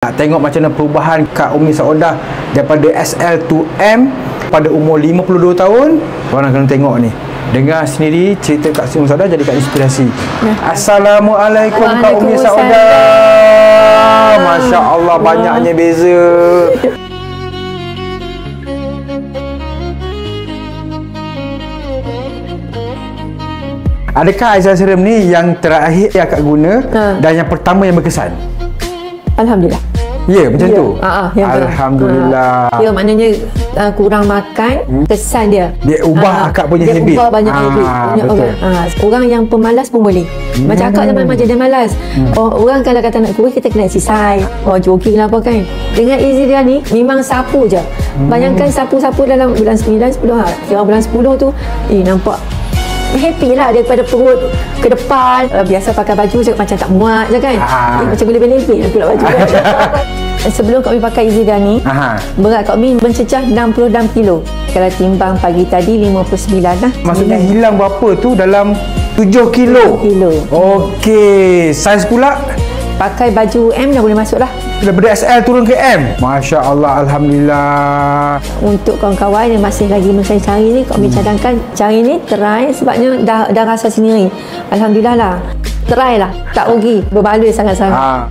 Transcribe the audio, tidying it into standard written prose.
Nak tengok macam mana perubahan Kak Umi Saudah daripada SL to M pada umur 52 tahun. Korang kena tengok ni. Dengar sendiri cerita Kak Umi Saudah, jadikan inspirasi. Assalamualaikum Kak Umi Saudah. Masya Allah, banyaknya beza. Adakah Aizal Serum ni yang terakhir yang Kak guna dan yang pertama yang berkesan? Alhamdulillah. Ya, macam tu? Alhamdulillah. Ya, maknanya kurang makan, kesan dia. Dia ubah akak punya habit. Dia ubah banyak habit. Banyak orang. Orang yang pemalas pun boleh. Macam akak zaman macam dia malas. Orang kalau kata nak kurus, kita kena exercise. Jogging lah apa kan. Dengan easy dia ni, memang sapu je. Bayangkan sapu-sapu dalam bulan 9, 10 kira bulan 10 tu, nampak happy lah daripada perut ke depan. Biasa pakai baju je macam tak muat je kan. Macam boleh-boleh pula baju kan. Sebelum kami pakai Easy Dance ni, berat kami mencecah 66 kilo. Kalau timbang pagi tadi 59 lah. Maksudnya hilang berapa tu dalam 7 kilo? 7 kilo. Okey, saiz pula? Pakai baju M dah boleh masuk lah. Daripada SL turun ke M? Masya Allah, Alhamdulillah. Untuk kawan-kawan yang masih lagi mencari-cari ni, kami cadangkan cari ni, try sebabnya dah rasa sendiri. Alhamdulillah lah. Try lah, tak rugi. Berbaloi sangat-sangat.